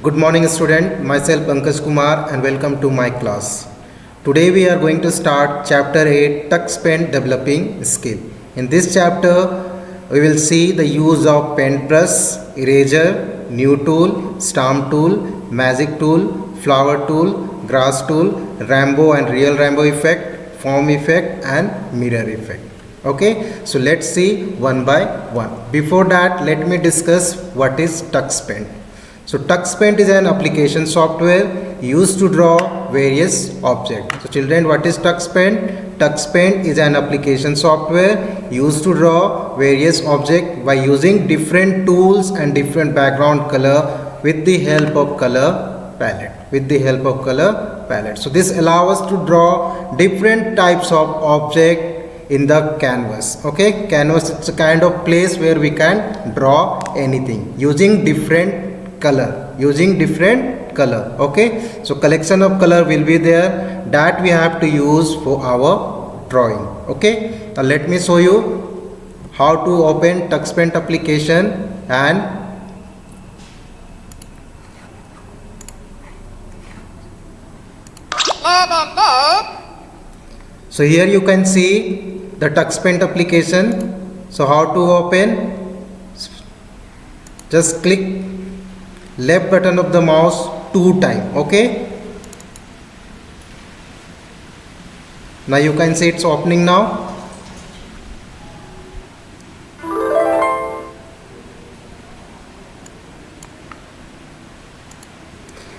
Good morning student, myself Pankaj Kumar and welcome to my class. Today we are going to start chapter 8 Tux Pen Developing Skill. In this chapter we will see the use of pen brush, eraser, new tool, stamp tool, magic tool, flower tool, grass tool, rainbow and real rainbow effect, foam effect and mirror effect. Okay, so let's see one by one. Before that, let me discuss what is Tux Pen. So TuxPaint is an application software used to draw various objects. So children, what is TuxPaint? TuxPaint is an application software used to draw various objects by using different tools and different background color with the help of color palette. So this allows us to draw different types of object in the canvas. Okay, canvas is a kind of place where we can draw anything using different color. Okay, so collection of color will be there that we have to use for our drawing. Okay, now let me show you how to open TuxPaint application. And so here you can see the TuxPaint application. So how to open? Just click left button of the mouse 2 times. Okay, now you can see it's opening now.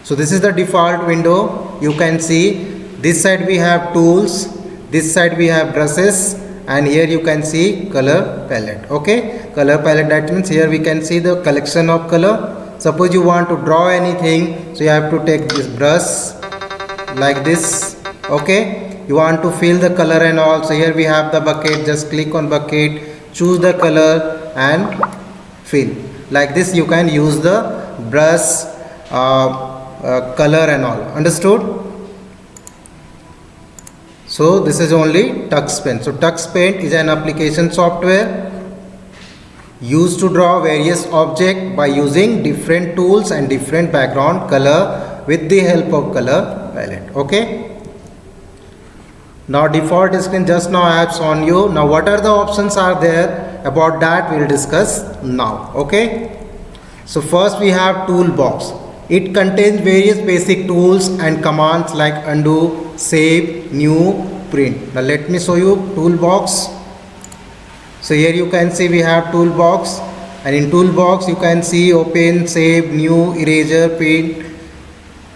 So this is the default window. You can see this side we have tools, this side we have brushes, and here you can see color palette. Okay, color palette, that means here we can see the collection of color. Suppose you want to draw anything, so you have to take this brush like this. Okay, you want to fill the color and all, so here we have the bucket. Just click on bucket, choose the color and fill. Like this you can use the brush color and all. Understood? So this is only TuxPaint. So TuxPaint is an application software used to draw various objects by using different tools and different background color with the help of color palette. Okay, now default screen just now I have shown you. Now what are the options are there, about that we will discuss now. Okay, so first we have toolbox. It contains various basic tools and commands like undo, save, new, print. Now let me show you toolbox. So here you can see we have toolbox, and in toolbox you can see open, save, new, eraser, paint,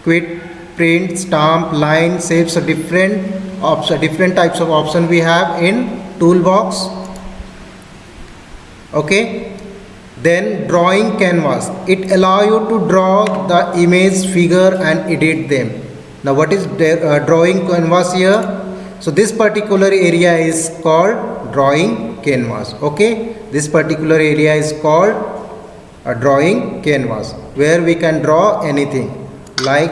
quit, print, stamp, line, save. So different types of option we have in toolbox. Okay, then drawing canvas. It allow you to draw the image, figure and edit them. Now what is drawing canvas here? So this particular area is called drawing canvas. Okay, this particular area is called a drawing canvas, where we can draw anything, like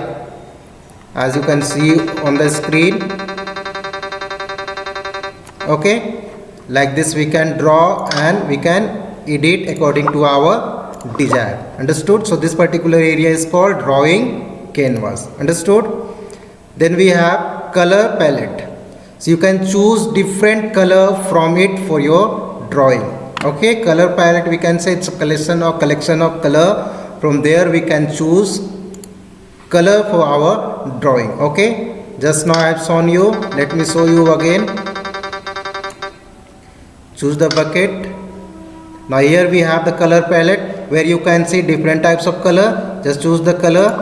as you can see on the screen. Okay, like this we can draw and we can edit according to our desire. Understood? So this particular area is called drawing canvas. Understood? Then we have color palette. So you can choose different color from it for your drawing. Okay, color palette, we can say it's a collection of color. From there we can choose color for our drawing. Okay, just now I have shown you. Let me show you again. Choose the bucket. Now here we have the color palette, where you can see different types of color. Just choose the color,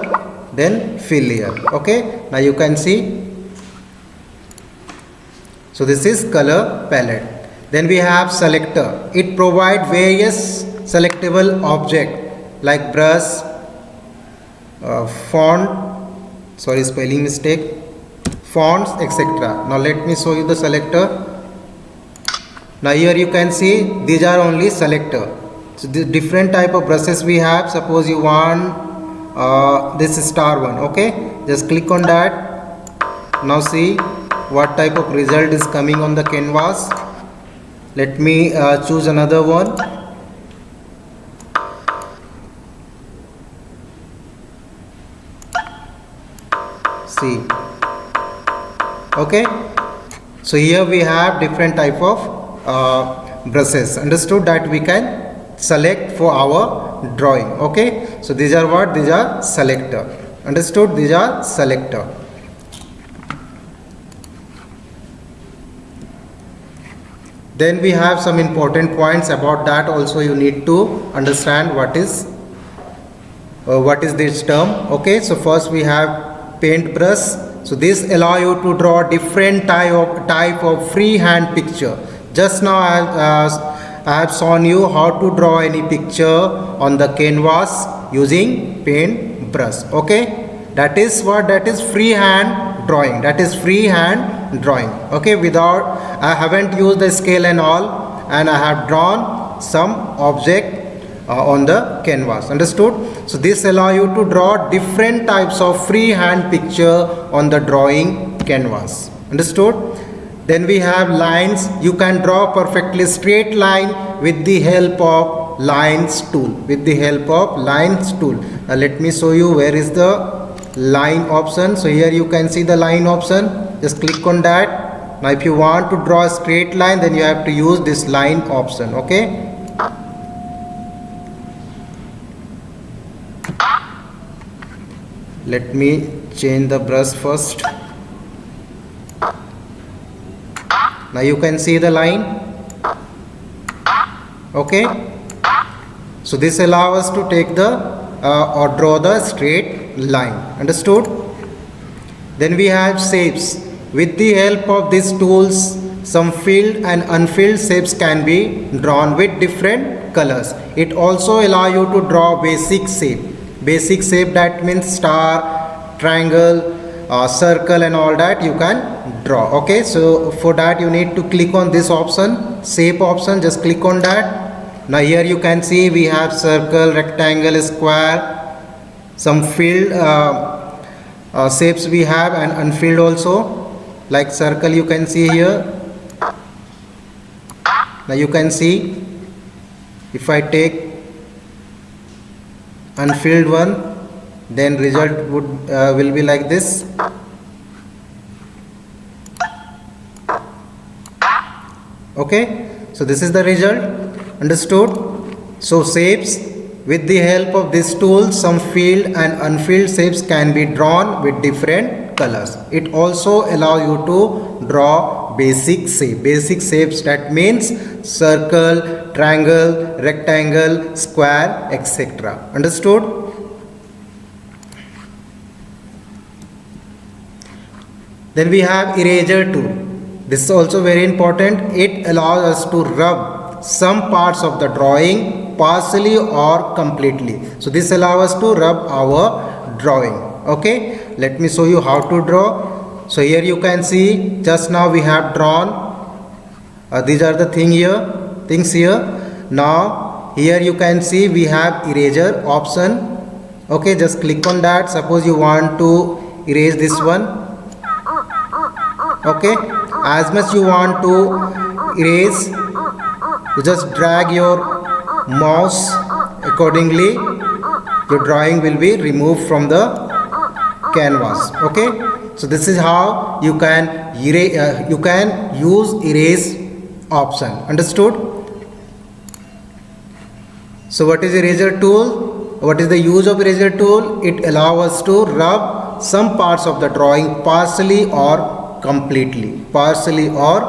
then fill here. Okay, now you can see. So this is color palette. Then we have selector. It provides various selectable objects like brush, font, sorry spelling mistake, fonts, etc. Now let me show you the selector. Now here you can see these are only selector. So the different type of brushes we have. Suppose you want this star one. Okay, just click on that. Now see what type of result is coming on the canvas. Let me choose another one. See. Okay. So here we have different type of brushes. Understood, that we can select for our drawing. Okay. So these are what? These are selector. Understood? These are selector. Then we have some important points about that also. You need to understand what is this term. Okay. So first we have paintbrush. So this allow you to draw different type of freehand picture. Just now I have shown you how to draw any picture on the canvas using paintbrush. Okay, that is what? That is freehand drawing. That is freehand drawing. Okay, without, I haven't used the scale and all, and I have drawn some object on the canvas. Understood? So this allow you to draw different types of freehand picture on the drawing canvas. Understood? Then we have lines. You can draw perfectly straight line with the help of lines tool. With the help of lines tool. Now let me show you where is the line option. So here you can see the line option. Just click on that. Now if you want to draw a straight line, then you have to use this line option. Okay. Let me change the brush first. Now you can see the line. Okay. So this allows us to take the or draw the straight line. Understood? Then we have shapes. With the help of these tools, some filled and unfilled shapes can be drawn with different colors. It also allows you to draw basic shape. Basic shape, that means star, triangle, circle and all that you can draw. Okay, so for that you need to click on this option, shape option. Just click on that. Now here you can see we have circle, rectangle, square, some filled shapes we have, and unfilled also, like circle you can see here. Now you can see, if I take unfilled one, then result will be like this. Okay, so this is the result. Understood? So shapes, with the help of this tool, some filled and unfilled shapes can be drawn with different colors. It also allows you to draw basic shape. Basic shapes, that means circle, triangle, rectangle, square, etc. Understood? Then we have eraser tool. This is also very important. It allows us to rub some parts of the drawing partially or completely. So this allows us to rub our drawing. Okay, let me show you how to draw. So here you can see, just now we have drawn these are the things here. Now here you can see we have eraser option. Okay, just click on that. Suppose you want to erase this one. Okay, as much you want to erase, you just drag your mouse accordingly. Your drawing will be removed from the canvas. Okay, so this is how you can use erase option. Understood? So what is eraser tool? What is the use of eraser tool? It allows us to rub some parts of the drawing partially or completely. Partially or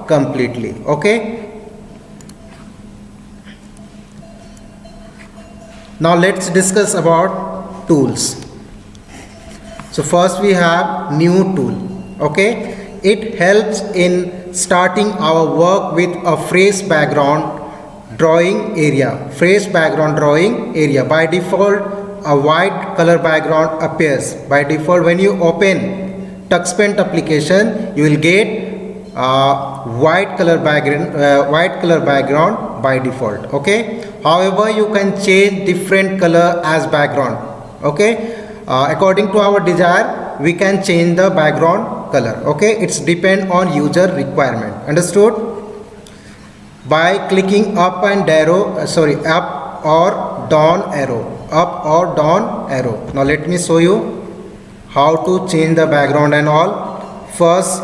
completely. Okay. Now let's discuss about tools. So first we have new tool. Okay, it helps in starting our work with a fresh background drawing area. Fresh background drawing area. By default, a white color background appears. By default, when you open TuxPaint application, you will get white color background by default. Okay. However, you can change different color as background. Okay. According to our desire, we can change the background color. Okay. It's depend on user requirement. Understood? By clicking up and up or down arrow. Up or down arrow. Now let me show you. how to change the background and all. First,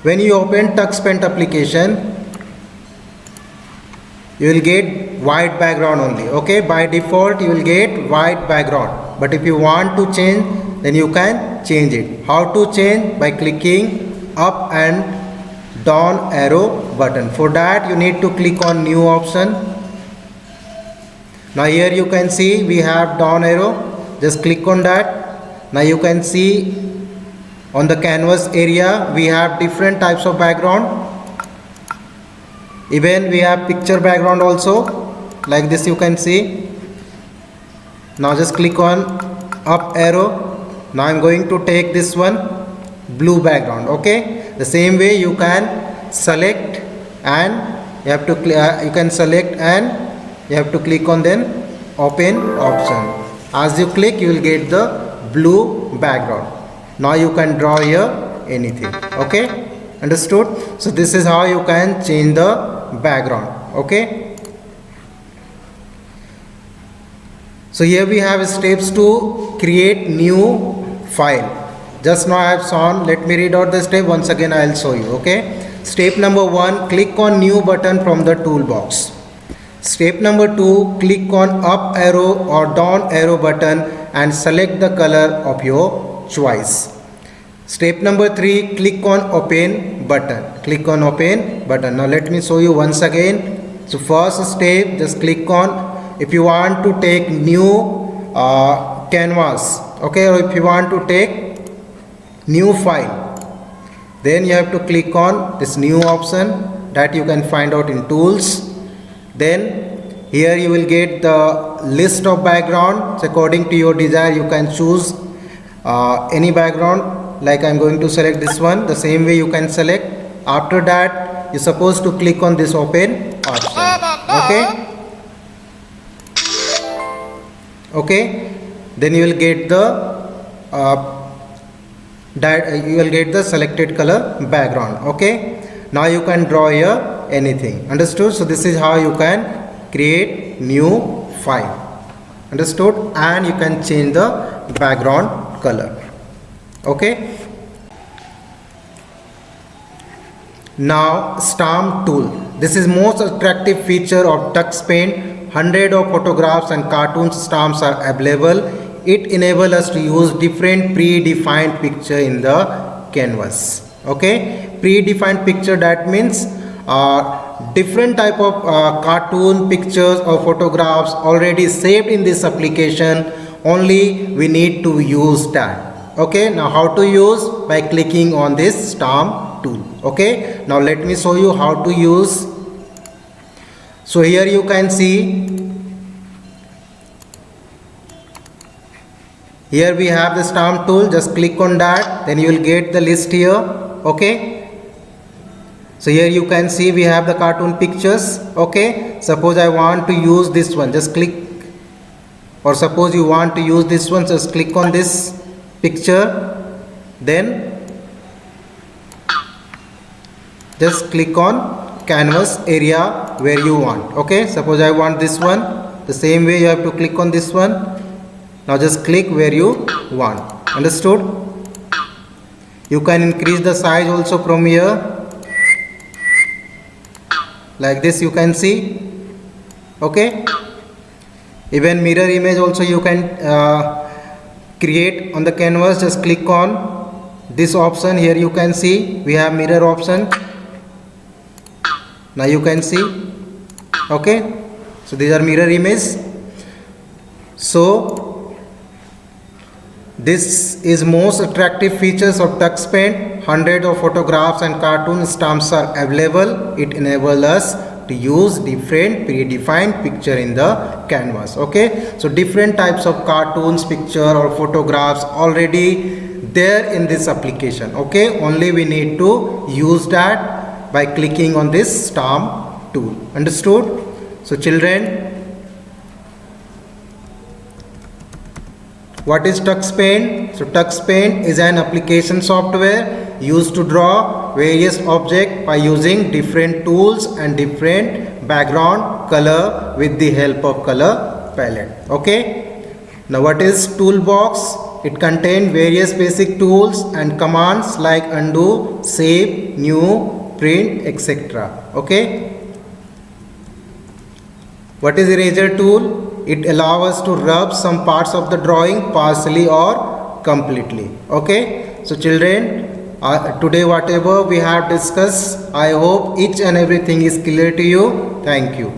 when you open TuxPaint application, you will get white background only. Okay, by default you will get white background, but if you want to change, then you can change it. How to change? By clicking up and down arrow button. For that you need to click on new option. Now here you can see we have down arrow, just click on that. Now you can see on the canvas area we have different types of background. Even we have picture background also, like this you can see. Now just click on up arrow. Now I'm going to take this one, blue background. Okay, the same way you can select and you have to you can select and you have to click on then open option. As you click, you will get the blue background. Now you can draw here anything. Okay, understood? So this is how you can change the background. Okay, so here we have steps to create new file. Just now I have shown, let me read out the step once again, I will show you. Okay, step number 1, click on new button from the toolbox. Step number 2, click on up arrow or down arrow button and select the color of your choice. Step number 3, click on open button. Click on open button. Now let me show you once again. So first step, just click on, if you want to take new canvas, okay, or if you want to take new file, then you have to click on this new option that you can find out in tools. Then here you will get the list of backgrounds. According to your desire you can choose any background. Like I'm going to select this one. The same way you can select. After that you're supposed to click on this open option. Okay, then you will get the selected color background. Okay, now you can draw here anything. Understood? So this is how you can create new file. Understood? And you can change the background color. Okay, now stamp tool. This is most attractive feature of TuxPaint. Hundreds of photographs and cartoon stamps are available. It enables us to use different predefined picture in the canvas. Okay, predefined picture, that means different type of cartoon pictures or photographs already saved in this application. Only we need to use that. Okay, now how to use? By clicking on this stamp tool. Okay, now let me show you how to use. So here you can see, here we have the stamp tool. Just click on that, then you will get the list here. Okay, so here you can see we have the cartoon pictures. Okay, suppose I want to use this one, just click, or suppose you want to use this one, just click on this picture, then just click on canvas area where you want. Okay, suppose I want this one, the same way you have to click on this one. Now just click where you want. Understood? You can increase the size also from here, like this you can see. Okay, even mirror image also you can create on the canvas. Just click on this option. Here you can see we have mirror option. Now you can see. Okay, so these are mirror images. So this is most attractive features of TuxPaint. Hundreds of photographs and cartoon stamps are available. It enables us to use different predefined picture in the canvas. Okay, so different types of cartoons, picture or photographs already there in this application. Okay, only we need to use that by clicking on this stamp tool. Understood? So children, what is TuxPaint? So TuxPaint is an application software used to draw various objects by using different tools and different background color with the help of color palette. Okay. Now what is toolbox? It contains various basic tools and commands like undo, save, new, print, etc. Okay. What is eraser tool? It allows us to rub some parts of the drawing partially or completely. Okay. So children, today whatever we have discussed, I hope each and everything is clear to you. Thank you.